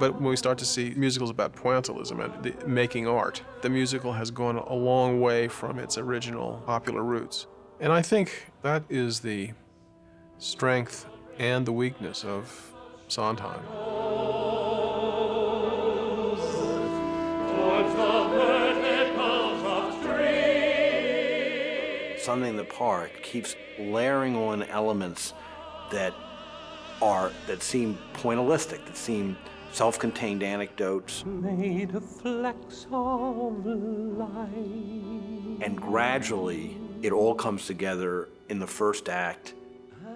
But when we start to see musicals about pointillism and making art, the musical has gone a long way from its original popular roots. And I think that is the strength and the weakness of Sondheim. Sunday in the Park keeps layering on elements that seem pointillistic, that seem self-contained anecdotes. Made of flecks of light. And gradually, it all comes together in the first act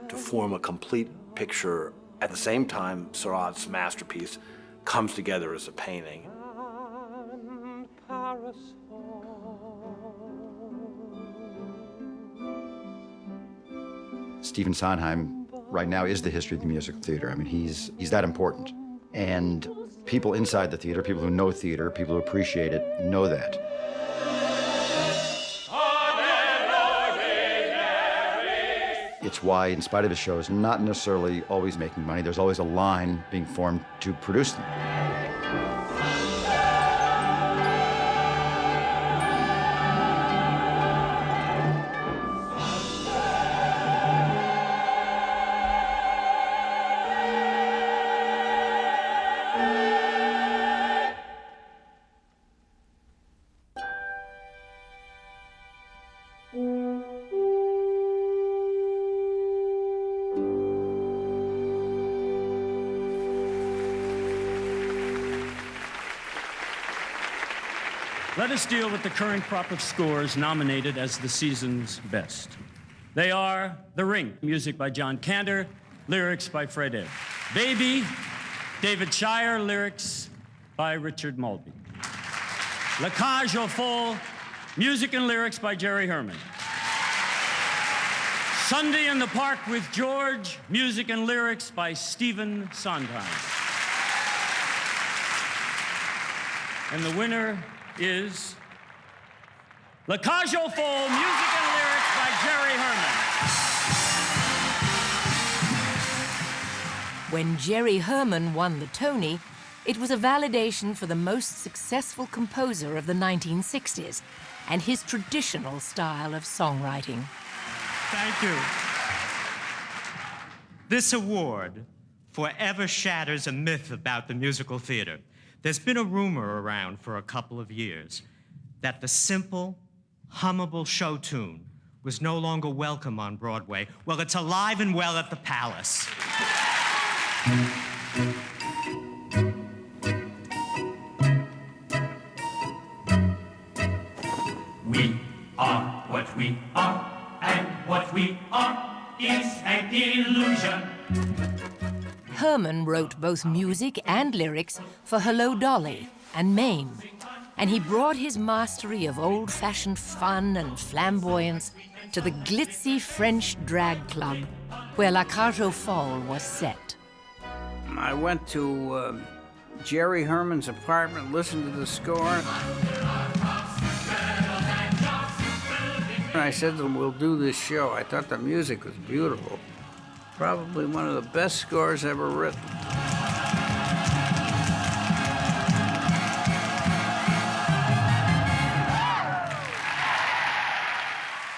to form a complete picture. At the same time, Seurat's masterpiece comes together as a painting. Stephen Sondheim right now is the history of the musical theater. I mean, he's that important. And people inside the theater, people who know theater, people who appreciate it, know that. It's why, in spite of his shows not necessarily always making money, there's always a line being formed to produce them. Let us deal with the current crop of scores nominated as the season's best. They are The Ring, music by John Kander, lyrics by Fred Ebb. Baby, David Shire, lyrics by Richard Mulvey. La Cage aux Folles, music and lyrics by Jerry Herman. Sunday in the Park with George, music and lyrics by Stephen Sondheim. And the winner is La Cage aux Folles, music and lyrics by Jerry Herman. When Jerry Herman won the Tony, it was a validation for the most successful composer of the 1960s and his traditional style of songwriting. Thank you. This award forever shatters a myth about the musical theater. There's been a rumor around for a couple of years that the simple, hummable show tune was no longer welcome on Broadway. Well, it's alive and well at the Palace. We are what we are, and what we are is an illusion. Herman wrote both music and lyrics for Hello, Dolly and Mame, and he brought his mastery of old-fashioned fun and flamboyance to the glitzy French drag club where La Cage aux Folles was set. I went to Jerry Herman's apartment, listened to the score. And I said to him, we'll do this show. I thought the music was beautiful. Probably one of the best scores ever written.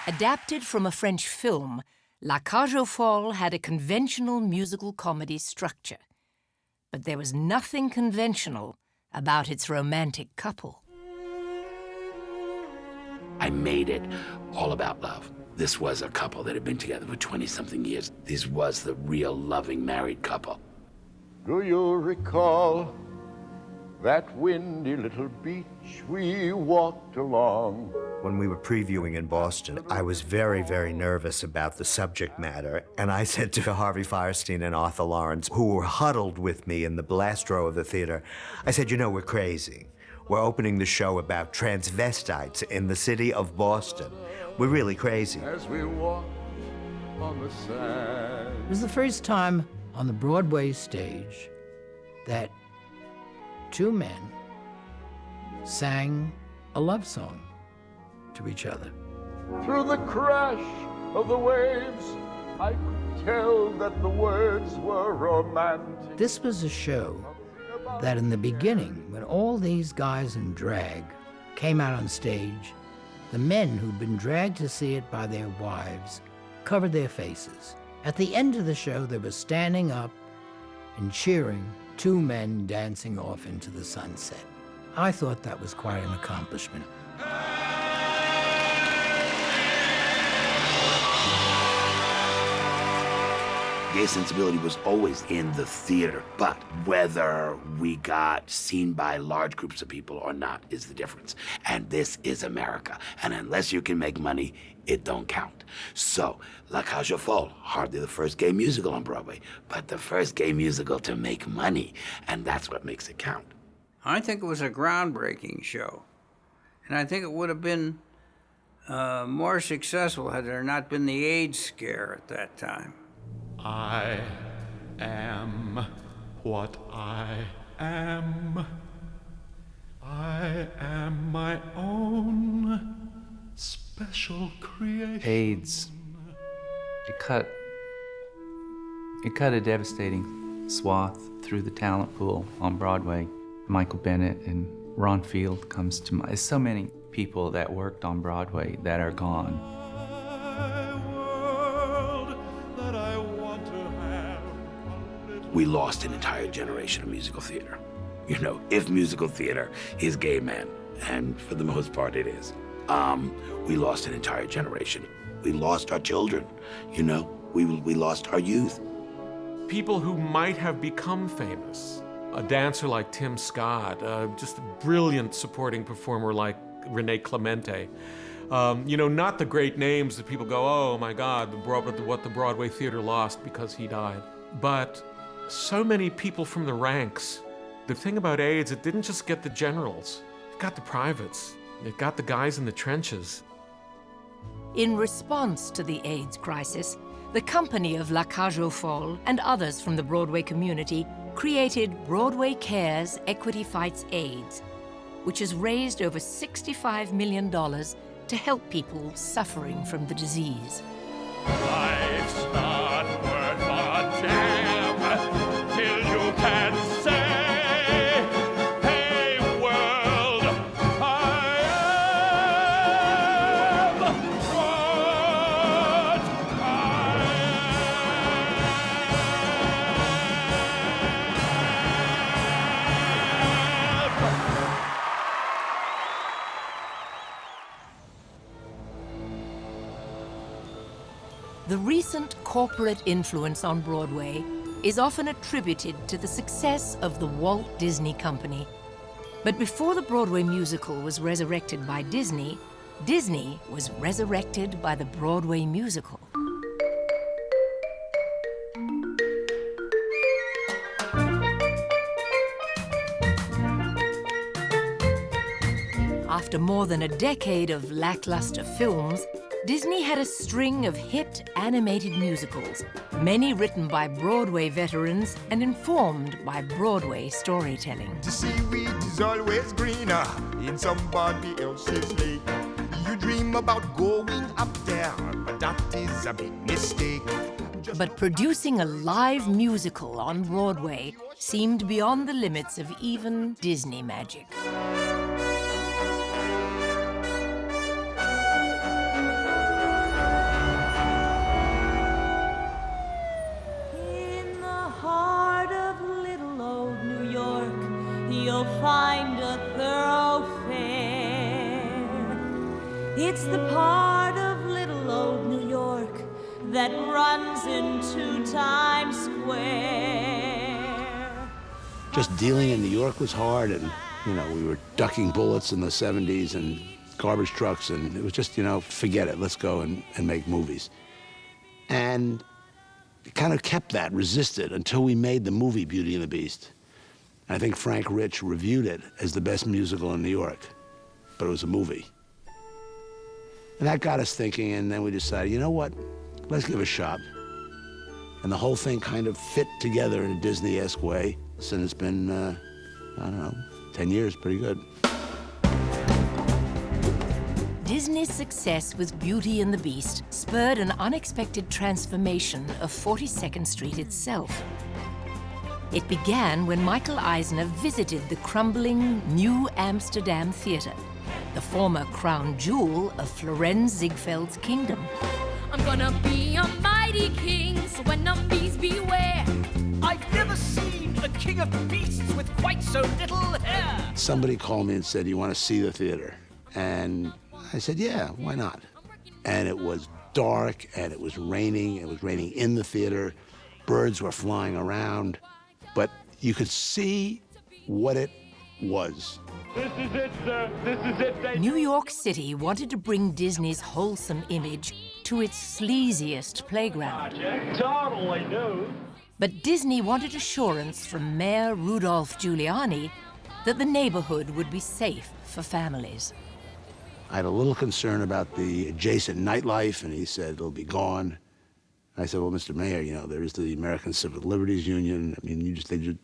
Adapted from a French film, La Cage aux Folles had a conventional musical comedy structure. But there was nothing conventional about its romantic couple. I made it all about love. This was a couple that had been together for 20-something years. This was the real loving married couple. Do you recall that windy little beach we walked along? When we were previewing in Boston, I was very, very nervous about the subject matter, and I said to Harvey Fierstein and Arthur Lawrence, who were huddled with me in the last row of the theater, I said, you know, we're crazy. We're opening the show about transvestites in the city of Boston. We're really crazy. As we walk on the sand. It was the first time on the Broadway stage that two men sang a love song to each other. Through the crash of the waves, I could tell that the words were romantic. This was a show that in the beginning, when all these guys in drag came out on stage, the men who'd been dragged to see it by their wives covered their faces. At the end of the show, they were standing up and cheering two men dancing off into the sunset. I thought that was quite an accomplishment. Gay sensibility was always in the theater, but whether we got seen by large groups of people or not is the difference. And this is America, and unless you can make money, it don't count. So, La Cage aux Folles, hardly the first gay musical on Broadway, but the first gay musical to make money, and that's what makes it count. I think it was a groundbreaking show, and I think it would have been more successful had there not been the AIDS scare at that time. I am what I am. I am my own special creation. AIDS. It cut a devastating swath through the talent pool on Broadway. Michael Bennett and Ron Field comes to mind. So many people that worked on Broadway that are gone. We lost an entire generation of musical theater. You know, if musical theater is gay men, and for the most part it is, we lost an entire generation. We lost our children, you know, we lost our youth. People who might have become famous, a dancer like Tim Scott, just a brilliant supporting performer like Renee Clemente, you know, not the great names that people go, oh my God, what the Broadway theater lost because he died, but so many people from the ranks. The thing about AIDS, it didn't just get the generals, it got the privates, it got the guys in the trenches. In response to the AIDS crisis, the company of La Cage aux Folles and others from the Broadway community created Broadway Cares Equity Fights AIDS, which has raised over $65 million to help people suffering from the disease. Life's not worth a damn till you can say, hey world, I am what The recent corporate influence on Broadway is often attributed to the success of the Walt Disney Company. But before the Broadway musical was resurrected by Disney, Disney was resurrected by the Broadway musical. After more than a decade of lackluster films, Disney had a string of hit animated musicals, many written by Broadway veterans and informed by Broadway storytelling. The seaweed is always greener in somebody else's lake. You dream about going up there, but that is a big mistake. But producing a live musical on Broadway seemed beyond the limits of even Disney magic. You'll find a thoroughfare. It's the part of little old New York that runs into Times Square. Just dealing in New York was hard, and, you know, we were ducking bullets in the 70s and garbage trucks, and it was just, you know, forget it, let's go and make movies. And it kind of kept that, resisted, until we made the movie Beauty and the Beast. I think Frank Rich reviewed it as the best musical in New York, but it was a movie. And that got us thinking, and then we decided, you know what, let's give it a shot. And the whole thing kind of fit together in a Disney-esque way. And it's been, I don't know, 10 years, pretty good. Disney's success with Beauty and the Beast spurred an unexpected transformation of 42nd Street itself. It began when Michael Eisner visited the crumbling New Amsterdam Theater, the former crown jewel of Florenz Ziegfeld's kingdom. I'm gonna be a mighty king, so when the beast beware. I've never seen a king of beasts with quite so little hair. Somebody called me and said, "You want to see the theater?" And I said, "Yeah, why not?" And it was dark, and it was raining. It was raining in the theater. Birds were flying around. But you could see what it was. This is it, sir. This is it. New York City wanted to bring Disney's wholesome image to its sleaziest playground. Totally new. But Disney wanted assurance from Mayor Rudolph Giuliani that the neighborhood would be safe for families. I had a little concern about the adjacent nightlife, and he said it'll be gone. I said, "Well, Mr. Mayor, you know, there is the American Civil Liberties Union. I mean,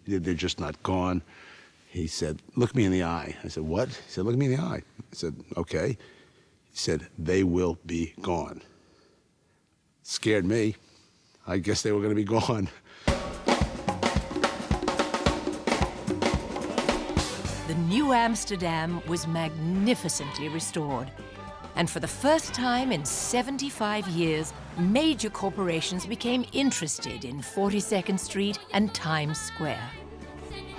they're just not gone." He said, "Look me in the eye." I said, "What?" He said, "Look me in the eye." I said, "Okay." He said, "They will be gone." Scared me. I guess they were going to be gone. The New Amsterdam was magnificently restored. And for the first time in 75 years, major corporations became interested in 42nd Street and Times Square.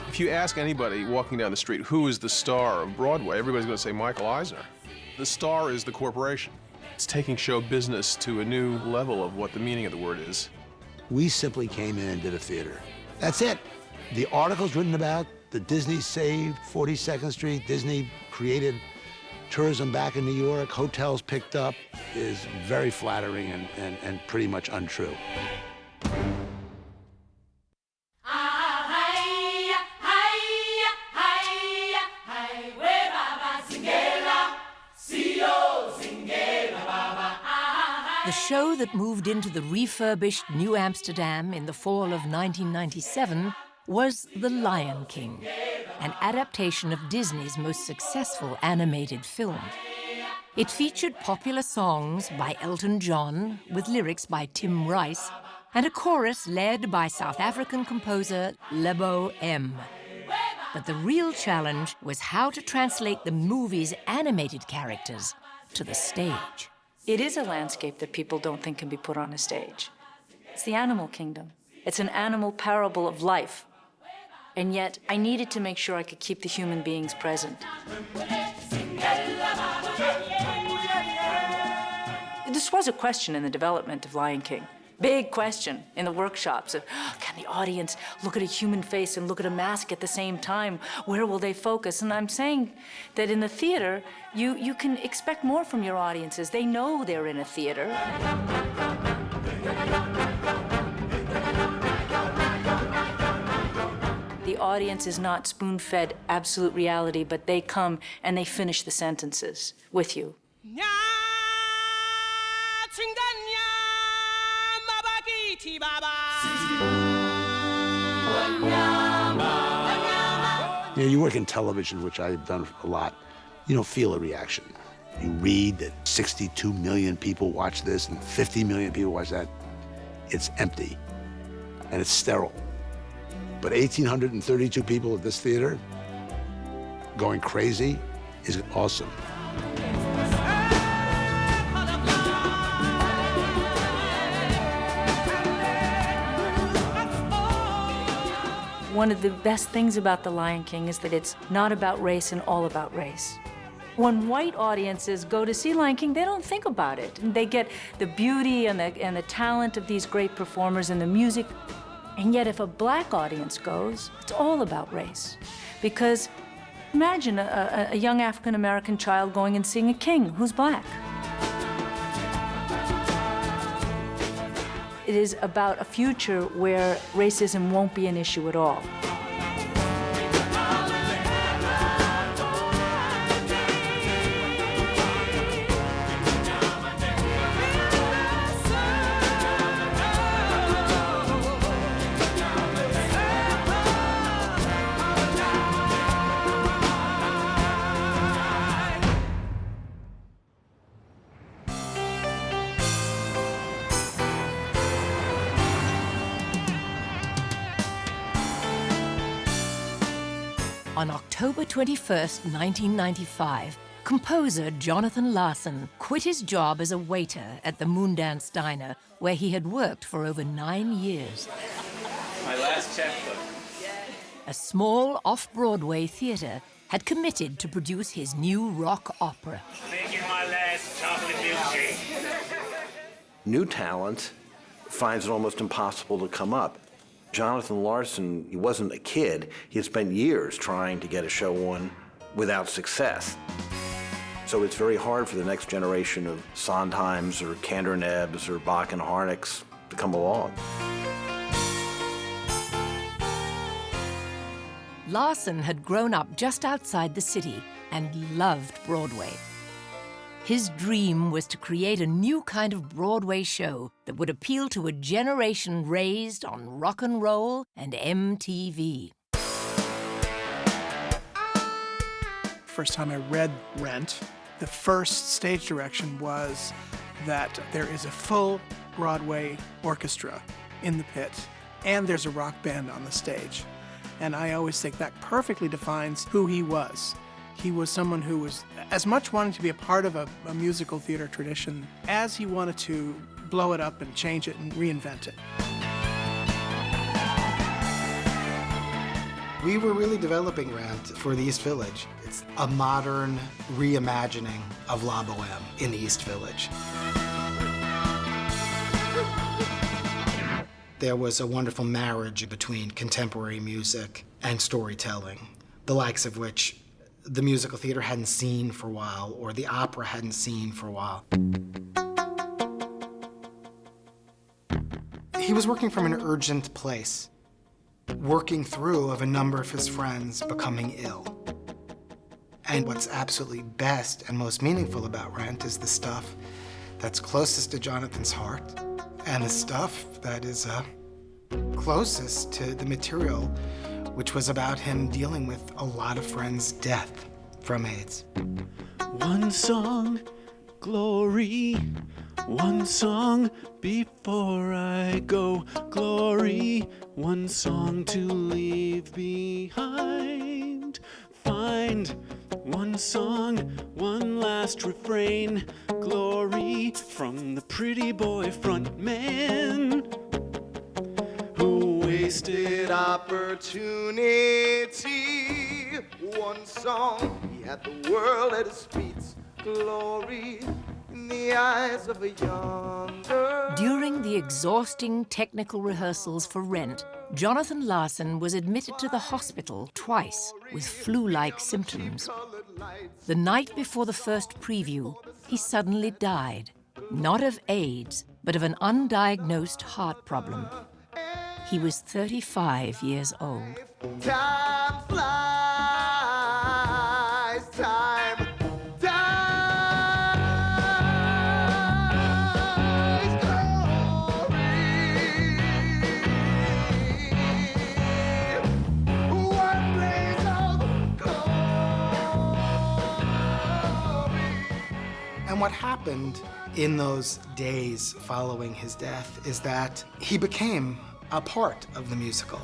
If you ask anybody walking down the street who is the star of Broadway, everybody's going to say Michael Eisner. The star is the corporation. It's taking show business to a new level of what the meaning of the word is. We simply came in and did a theater. That's it. The articles written about the Disney saved 42nd Street, Disney created tourism back in New York, hotels picked up, is very flattering and pretty much untrue. The show that moved into the refurbished New Amsterdam in the fall of 1997 was The Lion King, an adaptation of Disney's most successful animated film. It featured popular songs by Elton John with lyrics by Tim Rice and a chorus led by South African composer Lebo M. But the real challenge was how to translate the movie's animated characters to the stage. It is a landscape that people don't think can be put on a stage. It's the animal kingdom. It's an animal parable of life. And yet, I needed to make sure I could keep the human beings present. This was a question in the development of Lion King. Big question in the workshops of, can the audience look at a human face and look at a mask at the same time? Where will they focus? And I'm saying that in the theater, you can expect more from your audiences. They know they're in a theater. The audience is not spoon-fed absolute reality, but they come and they finish the sentences with you. You know, you work in television, which I've done a lot. You don't feel a reaction. You read that 62 million people watch this and 50 million people watch that. It's empty and it's sterile. But 1,832 people at this theater going crazy is awesome. One of the best things about The Lion King is that it's not about race and all about race. When white audiences go to see Lion King, they don't think about it. They get the beauty and the talent of these great performers and the music. And yet if a black audience goes, it's all about race. Because imagine a young African-American child going and seeing a king who's black. It is about a future where racism won't be an issue at all. On October 21st, 1995, composer Jonathan Larson quit his job as a waiter at the Moondance Diner, where he had worked for over 9 years. My last checkbook. A small off-Broadway theater had committed to produce his new rock opera. Making my last chocolate milkshake. New talent finds it almost impossible to come up. Jonathan Larson, he wasn't a kid. He had spent years trying to get a show on without success. So it's very hard for the next generation of Sondheims or Kander Nebbs or Bach and Harnichts to come along. Larson had grown up just outside the city and loved Broadway. His dream was to create a new kind of Broadway show that would appeal to a generation raised on rock and roll and MTV. First time I read Rent, the first stage direction was that there is a full Broadway orchestra in the pit, and there's a rock band on the stage. And I always think that perfectly defines who he was. He was someone who was as much wanting to be a part of a musical theater tradition as he wanted to blow it up and change it and reinvent it. We were really developing Rent for the East Village. It's a modern reimagining of La Boheme in the East Village. There was a wonderful marriage between contemporary music and storytelling, the likes of which the musical theater hadn't seen for a while, or the opera hadn't seen for a while. He was working from an urgent place, working through of a number of his friends becoming ill. And what's absolutely best and most meaningful about Rent is the stuff that's closest to Jonathan's heart, and the stuff that is closest to the material, which was about him dealing with a lot of friends' death from AIDS. One song, glory. One song before I go, glory. One song to leave behind. Find one song, one last refrain, glory from the pretty boy front man who wasted opportunity. One song, he had the world at his feet, glory in the eyes of a young girl. During the exhausting technical rehearsals for Rent, Jonathan Larson was admitted to the hospital twice with flu-like symptoms. The night before the first preview, he suddenly died, not of AIDS, but of an undiagnosed heart problem. He was 35 years old. Time flies, time dies, glory. One blaze of glory. And what happened in those days following his death is that he became a part of the musical.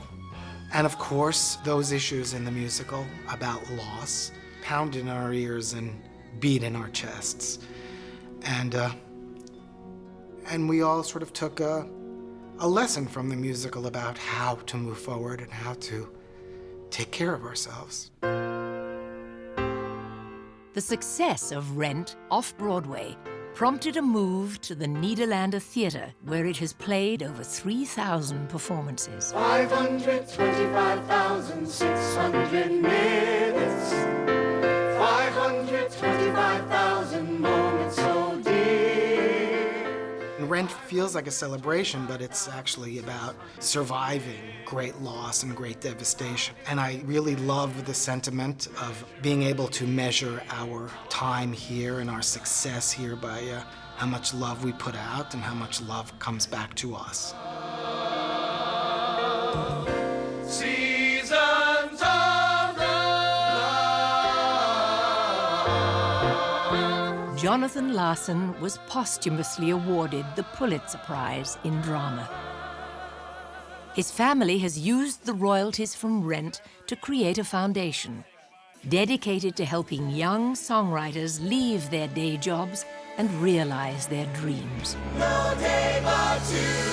And of course, those issues in the musical about loss pound in our ears and beat in our chests. And we all sort of took a lesson from the musical about how to move forward and how to take care of ourselves. The success of Rent off-Broadway prompted a move to the Nederlander Theater, where it has played over 3,000 performances. 525,600 minutes, 525,000 moments so dear. And Rent feels like a celebration, but it's actually about surviving great loss and great devastation. And I really love the sentiment of being able to measure our time here and our success here by how much love we put out and how much love comes back to us. Seasons of love. Jonathan Larson was posthumously awarded the Pulitzer Prize in Drama. His family has used the royalties from Rent to create a foundation dedicated to helping young songwriters leave their day jobs and realize their dreams. No day but today.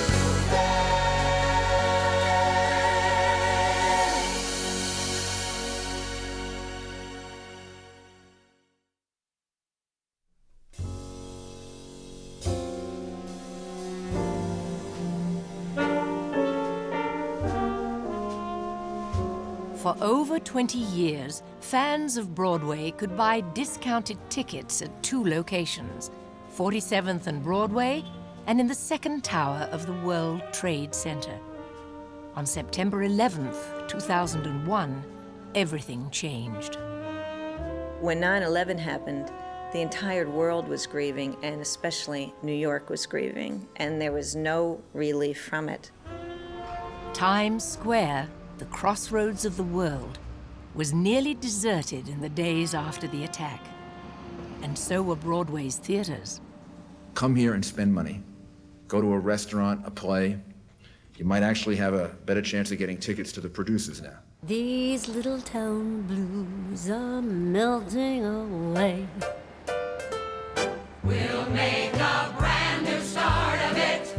For over 20 years, fans of Broadway could buy discounted tickets at two locations, 47th and Broadway, and in the second tower of the World Trade Center. On September 11th, 2001, everything changed. When 9/11 happened, the entire world was grieving, and especially New York was grieving, and there was no relief from it. Times Square, the crossroads of the world, was nearly deserted in the days after the attack. And so were Broadway's theaters. Come here and spend money. Go to a restaurant, a play. You might actually have a better chance of getting tickets to the producers now. These little town blues are melting away. We'll make a brand new start of it.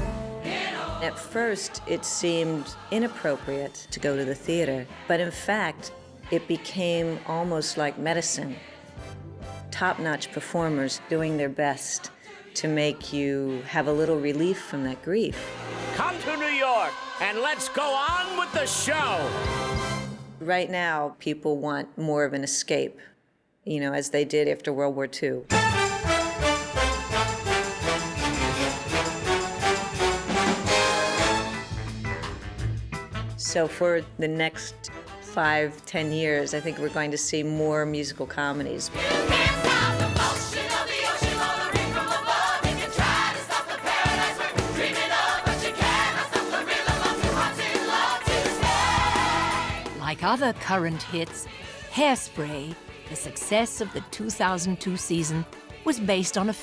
At first, it seemed inappropriate to go to the theater, but in fact, it became almost like medicine. Top-notch performers doing their best to make you have a little relief from that grief. Come to New York and let's go on with the show. Right now, people want more of an escape, you know, as they did after World War II. So for the next 5-10 years, I think we're going to see more musical comedies. Like other current hits, Hairspray, the success of the 2002 season, was based on a